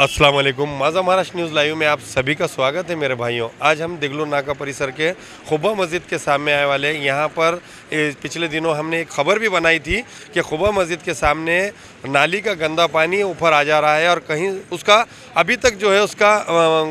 अस्सलाम वालेकुम। माझा महाराष्ट्र न्यूज़ लाइव में आप सभी का स्वागत है मेरे भाइयों। आज हम देगलूर नाका परिसर के खुबा मस्जिद के सामने आए वाले। यहाँ पर पिछले दिनों हमने एक खबर भी बनाई थी कि खुबा मस्जिद के सामने नाली का गंदा पानी ऊपर आ जा रहा है और कहीं उसका अभी तक जो है उसका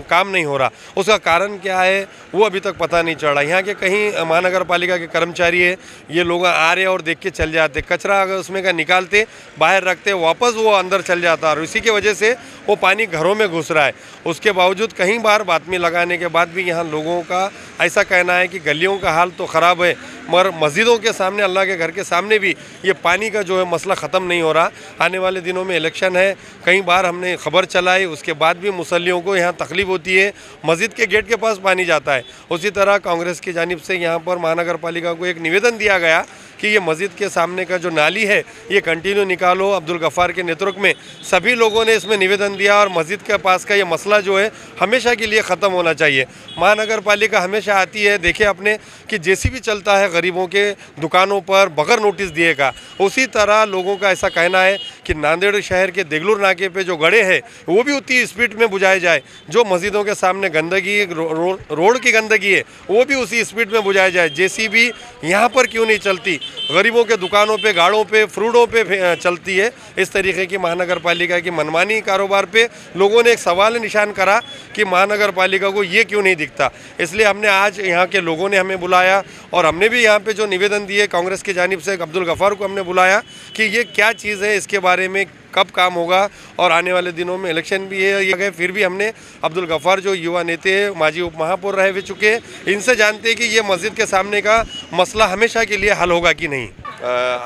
काम नहीं हो रहा। उसका कारण क्या है वो अभी तक पता नहीं चल रहा। यहाँ के कहीं महानगर पालिका के कर्मचारी है, ये लोग आ रहे और देख के चल जाते, कचरा अगर उसमें का निकालते बाहर रखते, वापस वो अंदर चल जाता और इसी की वजह से वो पानी घरों में घुस रहा है। उसके बावजूद कई बार बातमी लगाने के बाद भी यहाँ लोगों का ऐसा कहना है कि गलियों का हाल तो ख़राब है, मगर मस्जिदों के सामने, अल्लाह के घर के सामने भी ये पानी का जो है मसला ख़त्म नहीं हो रहा। आने वाले दिनों में इलेक्शन है, कई बार हमने खबर चलाई, उसके बाद भी मुसल्लियों को यहाँ तकलीफ़ होती है। मस्जिद के गेट के पास पानी जाता है। उसी तरह कांग्रेस की जानिब से यहाँ पर महानगर पालिका को एक निवेदन दिया गया कि ये मस्जिद के सामने का जो नाली है ये कंटिन्यू निकालो। अब्दुल गफ़ार के नेतृत्व में सभी लोगों ने इसमें निवेदन दिया और मस्जिद के पास का ये मसला जो है हमेशा के लिए ख़त्म होना चाहिए। महानगर पालिका हमेशा आती है, देखे अपने कि जैसी भी चलता है गरीबों के दुकानों पर बगैर नोटिस दिए का। उसी तरह लोगों का ऐसा कहना है कि नांदेड़ शहर के देगलूर नाके पे जो गड्ढे हैं वो भी उतनी स्पीड में बुझाए जाए। जो मस्जिदों के सामने गंदगी, रोड की गंदगी है वो भी उसी स्पीड में बुझाया जाए। जेसीबी यहाँ पर क्यों नहीं चलती, गरीबों के दुकानों पे, गाड़ों पे, फ्रूटों पे चलती है। इस तरीके की महानगर पालिका की मनमानी कारोबार पे लोगों ने एक सवाल निशान करा कि महानगर पालिका को ये क्यों नहीं दिखता। इसलिए हमने आज यहाँ के लोगों ने हमें बुलाया और हमने भी यहाँ पे जो निवेदन दिए कांग्रेस की जानिब से अब्दुल गफ़ार को हमने बुलाया कि ये क्या चीज़ है, इसके बारे में कब काम होगा। और आने वाले दिनों में इलेक्शन भी है, ये गए फिर भी हमने अब्दुल गफ़ार जो युवा नेता है, माजी उप महापौर रहे चुके हैं, इनसे जानते हैं कि ये मस्जिद के सामने का मसला हमेशा के लिए हल होगा कि नहीं।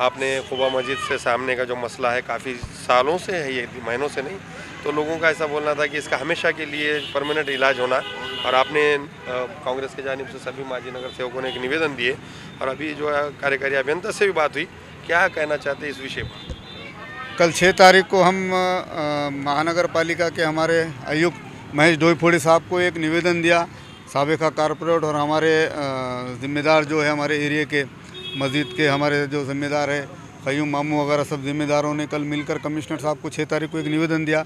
आपने खुबा मस्जिद से सामने का जो मसला है काफ़ी सालों से है, ये महीनों से नहीं, तो लोगों का ऐसा बोलना था कि इसका हमेशा के लिए परमानेंट इलाज होना। और आपने कांग्रेस की जानिब से सभी माजी नगर सेवकों ने एक निवेदन दिए और अभी जो है कार्यकारी अभियंता से भी बात हुई। क्या कहना चाहते हैं इस विषय पर? कल 6 तारीख को हम महानगर पालिका के हमारे आयुक्त महेश डोईफोड़ी साहब को एक निवेदन दिया। साबिका कारपोरेट और हमारे ज़िम्मेदार जो है हमारे एरिया के मस्जिद के हमारे जो ज़िम्मेदार है क़य्यूम मामू वगैरह सब ज़िम्मेदारों ने कल मिलकर कमिश्नर साहब को 6 तारीख को एक निवेदन दिया।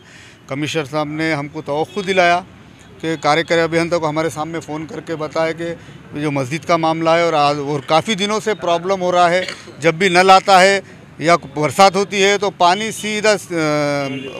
कमिश्नर साहब ने हमको तवक्कुल दिलाया कि कार्यकारी अभियंता को हमारे सामने फ़ोन करके बताया कि जो मस्जिद का मामला है और काफ़ी दिनों से प्रॉब्लम हो रहा है। जब भी नल आता है या बरसात होती है तो पानी सीधा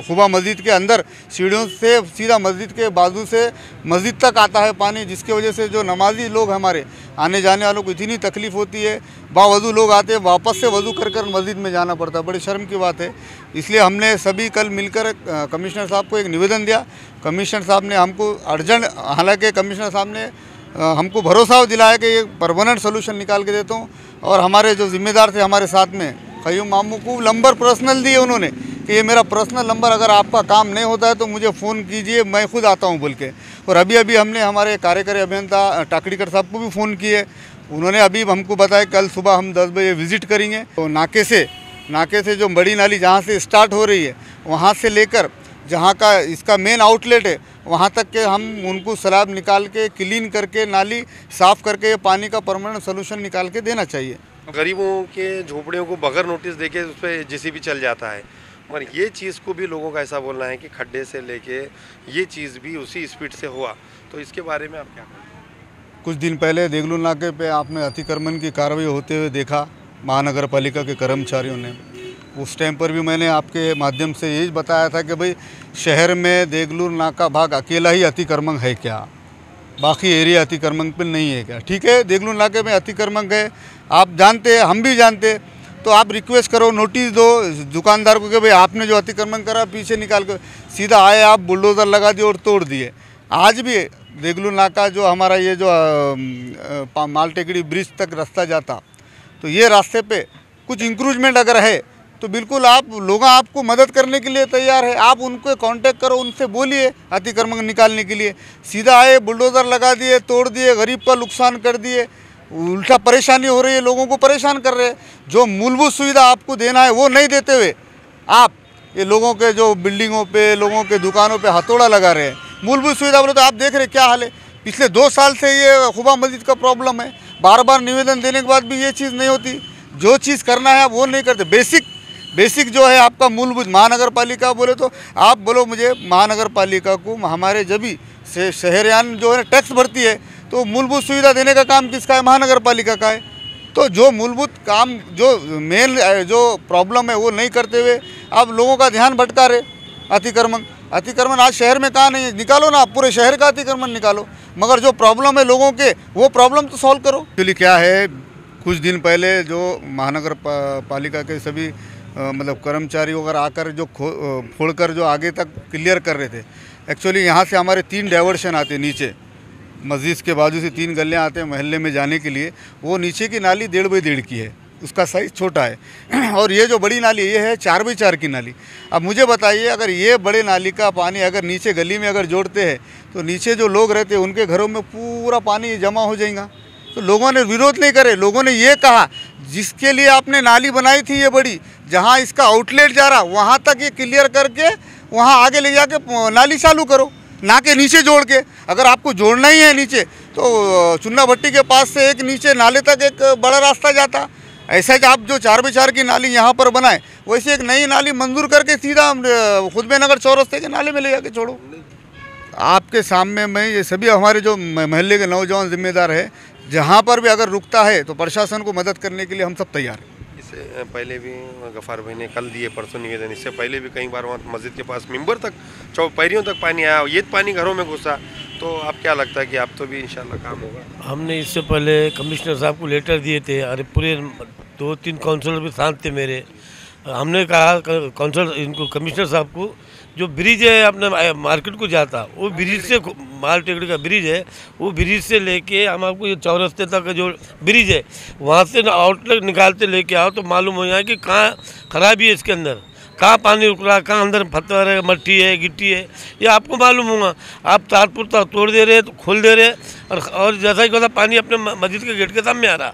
खुबा मस्जिद के अंदर सीढ़ियों से सीधा मस्जिद के बाजू से मस्जिद तक आता है पानी, जिसकी वजह से जो नमाजी लोग हमारे आने जाने वालों को इतनी तकलीफ़ होती है। बावजू लोग आते हैं, वापस से वज़ू कर कर मस्जिद में जाना पड़ता है। बड़ी शर्म की बात है। इसलिए हमने सभी कल मिलकर कमिश्नर साहब को एक निवेदन दिया। कमिश्नर साहब ने हमको अर्जेंट, हालांकि कमिश्नर साहब ने हमको भरोसा दिलाया कि ये परमानेंट सोल्यूशन निकाल के देता हूँ। और हमारे जो ज़िम्मेदार थे हमारे साथ में क़य्यूम मामू को नंबर पर्सनल दिए उन्होंने कि ये मेरा पर्सनल नंबर, अगर आपका काम नहीं होता है तो मुझे फ़ोन कीजिए, मैं खुद आता हूँ बोल के। और अभी हमने हमारे कार्यकारी अभियंता टाकड़ीकर साहब को भी फ़ोन किए। उन्होंने अभी हमको बताया कल सुबह हम 10 बजे विज़िट करेंगे। तो नाके से जो बड़ी नाली जहाँ से स्टार्ट हो रही है वहाँ से लेकर जहाँ का इसका मेन आउटलेट है वहाँ तक के हम उनको सलाब निकाल के क्लीन करके नाली साफ़ करके पानी का परमानेंट सोल्यूशन निकाल के देना चाहिए। गरीबों के झोपड़ियों को बगैर नोटिस देके उस पर जेसीबी चल जाता है, मगर ये चीज़ को भी लोगों का ऐसा बोलना है कि खड्डे से लेके ये चीज़ भी उसी स्पीड से हुआ। तो इसके बारे में आप क्या कहेंगे? कुछ दिन पहले देगलूर नाके पे आपने अतिक्रमण की कार्रवाई होते हुए देखा महानगर पालिका के कर्मचारियों ने। उस टाइम पर भी मैंने आपके माध्यम से यही बताया था कि भाई शहर में देगलूर नाका भाग अकेला ही अतिक्रमण है क्या, बाकी एरिया अतिक्रमण पर नहीं है क्या? ठीक है, देगलूर नाके में अतिक्रमण है, आप जानते हैं, हम भी जानते हैं, तो आप रिक्वेस्ट करो, नोटिस दो दुकानदार को कि भाई आपने जो अतिक्रमण करा पीछे निकाल कर, सीधा आए आप बुलडोज़र लगा दिए और तोड़ दिए। आज भी देगलूर नाका जो हमारा ये जो मालटेकड़ी ब्रिज तक रास्ता जाता, तो ये रास्ते पे कुछ इंक्रूजमेंट अगर है तो बिल्कुल आप लोग आपको मदद करने के लिए तैयार है। आप उनको कांटेक्ट करो, उनसे बोलिए अतिक्रमण निकालने के लिए। सीधा आए बुलडोज़र लगा दिए, तोड़ दिए, गरीब का नुकसान कर दिए, उल्टा परेशानी हो रही है, लोगों को परेशान कर रहे हैं। जो मूलभूत सुविधा आपको देना है वो नहीं देते हुए आप ये लोगों के जो बिल्डिंगों पे, लोगों के दुकानों पे हथौड़ा लगा रहे हैं। मूलभूत सुविधा बोले तो आप देख रहे क्या हाल है। पिछले 2 साल से ये खुबा मस्जिद का प्रॉब्लम है। बार बार निवेदन देने के बाद भी ये चीज़ नहीं होती। जो चीज़ करना है वो नहीं करते। बेसिक बेसिक जो है आपका मूलभूत महानगर पालिका बोले तो आप बोलो मुझे महानगर पालिका को हमारे जब भी से शहरयान जो है टैक्स भरती है तो मूलभूत सुविधा देने का काम किसका है? महानगर पालिका का है। तो जो मूलभूत काम जो मेन जो प्रॉब्लम है वो नहीं करते हुए आप लोगों का ध्यान भटका रहे। अतिक्रमण आज शहर में कहाँ नहीं है, निकालो ना, आप पूरे शहर का अतिक्रमण निकालो, मगर जो प्रॉब्लम है लोगों के वो प्रॉब्लम तो सॉल्व करो। एक्चुअली क्या है, कुछ दिन पहले जो महानगर पालिका के सभी मतलब कर्मचारी वगैरह आकर जो फोड़कर जो आगे तक क्लियर कर रहे थे। एक्चुअली यहाँ से हमारे 3 डाइवर्शन आते नीचे, मस्जिद के बाजू से 3 गलियाँ आते हैं मोहल्ले में जाने के लिए। वो नीचे की नाली 1.5 बाई 1.5 की है, उसका साइज़ छोटा है और ये जो बड़ी नाली ये है 4 बाई 4 की नाली। अब मुझे बताइए, अगर ये बड़े नाली का पानी अगर नीचे गली में अगर जोड़ते हैं तो नीचे जो लोग रहते हैं उनके घरों में पूरा पानी जमा हो जाएगा। तो लोगों ने विरोध नहीं करे, लोगों ने ये कहा जिसके लिए आपने नाली बनाई थी ये बड़ी, जहाँ इसका आउटलेट जा रहा वहाँ तक ये क्लियर करके वहाँ आगे ले जाके नाली चालू करो, ना कि नीचे जोड़ के। अगर आपको जोड़ना ही है नीचे तो चुन्ना भट्टी के पास से एक नीचे नाले तक एक बड़ा रास्ता जाता। ऐसा कि आप जो 4 बाई 4 की नाली यहाँ पर बनाए वैसे एक नई नाली मंजूर करके सीधा खुदबे नगर चौरस्ते के नाले में ले जाके छोड़ो। आपके सामने में ये सभी हमारे जो मोहल्ले के नौजवान जिम्मेदार है, जहाँ पर भी अगर रुकता है तो प्रशासन को मदद करने के लिए हम सब तैयार हैं। इससे पहले भी गफ़ार भाई ने कल दिए परसों निवेदन, इससे पहले भी कई बार वहाँ मस्जिद के पास मिंबर तक पैरियों तक पानी आया, ये पानी घरों में घुसा। तो आप क्या लगता है कि आप तो भी इंशाल्लाह काम होगा? हमने इससे पहले कमिश्नर साहब को लेटर दिए थे, अरे पूरे 2-3 काउंसलर भी साथ थे मेरे। हमने कहा काउंसलर इनको कमिश्नर साहब को, जो ब्रिज है अपने मार्केट को जाता, वो ब्रिज से माल टेकड़ी का ब्रिज है, वो ब्रिज से लेके हम आपको ये चौरस्ते तक जो ब्रिज है वहाँ से आउटलेट निकालते लेके आओ तो मालूम हो जाए कि कहाँ खराबी है, इसके अंदर कहाँ पानी रुक रहा है, कहाँ अंदर पत्थर है, मट्टी है, गिट्टी है, ये आपको मालूम होगा। आप तारपुर तक तोड़ दे रहे तो खोल दे रहे और जैसा ही कहता पानी अपने मस्जिद के गेट के सामने आ रहा।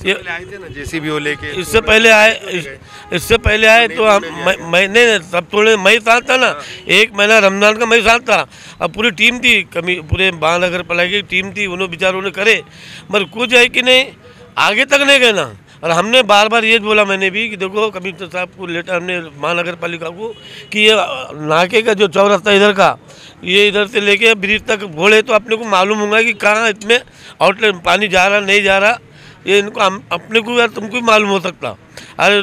ये आए थे ना जेसीबी वो लेके, इससे पहले आए तो हम महीने सब थोड़े मई साथ था ना, 1 महीना रमजान का मई साथ था। अब पूरी टीम थी, पूरे महानगर पालिका की टीम थी, उन्होंने बेचारों ने करे, मगर कुछ है कि नहीं आगे तक नहीं गए ना। और हमने बार बार ये बोला मैंने भी कि देखो कमिश्नर साहब को लेटर हमने महानगर पालिका को कि ये नाके का जो चौरास्ता इधर का, ये इधर से लेके ब्रिज तक घोड़े तो अपने को मालूम होगा कि कहाँ इसमें आउटलेट पानी जा रहा नहीं जा रहा, ये इनको अपने को यार तुमको भी मालूम हो सकता। अरे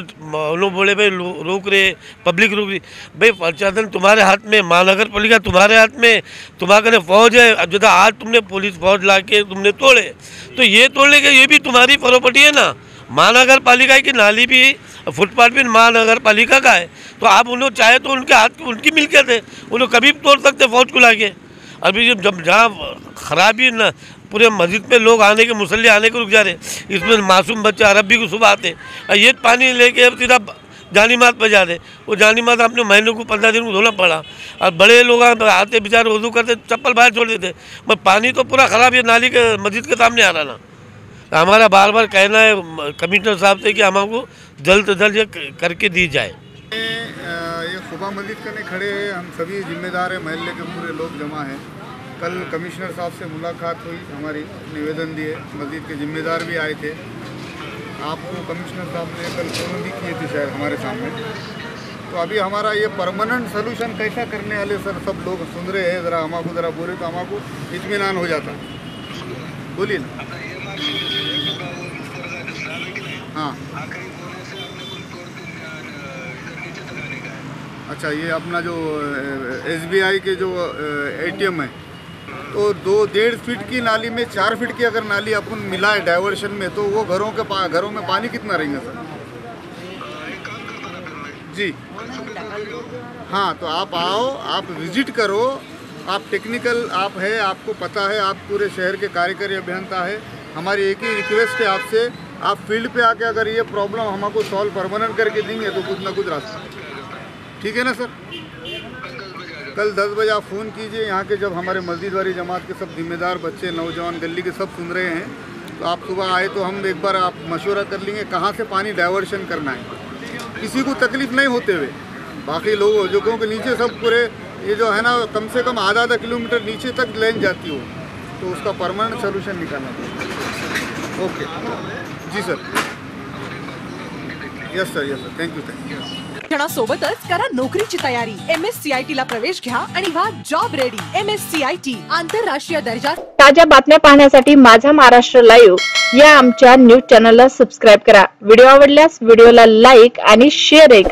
लोग बोले भाई रोक रहे, पब्लिक रोक रही, भाई प्रशासन तुम्हारे हाथ में, महानगर पालिका तुम्हारे हाथ में, तुम्हारे फौज है। जो आज तुमने पुलिस फौज ला के तुमने तोड़े तो ये तोड़ने के ये भी तुम्हारी प्रॉपर्टी है ना। महानगर पालिका की नाली भी फुटपाथ भी महानगर पालिका का है, तो आप उन्होंने चाहे तो उनके हाथ उनकी मिलकियत है, उन्हें कभी भी तोड़ सकते फौज को लाके। अभी जब जहाँ खराबी ना पूरे मस्जिद पे लोग आने के मुसल्ले आने को रुक जा रहे, इसमें मासूम बच्चे अरबी को सुबह आते, ये पानी लेके अब सीधा जानी मात पर जा दे। वो जानी मात अपने महीने को 15 दिन को धोना पड़ा। और बड़े लोग आते बेचारे वजू करते चप्पल बाहर छोड़ देते, पर पानी तो पूरा ख़राब है, नाली के मस्जिद के सामने आ रहा ना। तो हमारा बार बार कहना है कमिश्नर साहब से कि हमको जल्द से जल्द ये करके दी जाए। ये खुबा मस्जिद करने खड़े हैं, हम सभी जिम्मेदार हैं, मोहल्ले के पूरे लोग जमा हैं। कल कमिश्नर साहब से मुलाकात हुई, हमारी निवेदन दिए, मस्जिद के जिम्मेदार भी आए थे। आपको कमिश्नर साहब ने कल फोन भी किए थे शायद हमारे सामने। तो अभी हमारा ये परमानेंट सोल्यूशन कैसा करने वाले सर सब लोग सुन रहे हैं, ज़रा हमको ज़रा बोले तो हमको इत्मीनान हो जाता। बोलिए ना। हाँ अच्छा, ये अपना जो SBI के जो ATM है तो 2-1.5 फीट की नाली में 4 फीट की अगर नाली अपन मिलाए डाइवर्शन में तो वो घरों में पानी कितना रहेंगे सर? जी हाँ, तो आप आओ, आप विजिट करो, आप टेक्निकल आप है, आपको पता है, आप पूरे शहर के कार्यकारी अभियंता है। हमारी एक ही रिक्वेस्ट है आपसे, आप फील्ड पे आके अगर ये प्रॉब्लम हमको सॉल्व परमानेंट करके देंगे तो कुछ ना कुछ रास्ता, ठीक है ना सर? कल 10 बजे आप फ़ोन कीजिए। यहाँ के जब हमारे मस्जिद वाली जमात के सब जिम्मेदार बच्चे, नौजवान, गली के सब सुन रहे हैं, तो आप सुबह आए तो हम एक बार आप मशवरा कर लेंगे कहाँ से पानी डाइवर्शन करना है, किसी को तकलीफ़ नहीं होते हुए। बाकी लोगों जो के नीचे सब पूरे ये जो है ना कम से कम आधा किलोमीटर नीचे तक लाइन जाती हो, तो उसका परमानेंट सोल्यूशन निकालना चाहिए। ओके जी सर। यस सर थँक्यू शिक्षणासोबतच करा नोकरीची तयारी. MSCIT ला प्रवेश घ्या आणि व्हा जॉब रेडी. MSCIT आंतरराष्ट्रीय दर्जा. ताज्या बातम्या पाहण्यासाठी माझा महाराष्ट्र लाईव्ह या आमच्या न्यूज चॅनलला सबस्क्राईब करा. व्हिडिओ आवडल्यास व्हिडिओला लाईक आणि शेअर करा.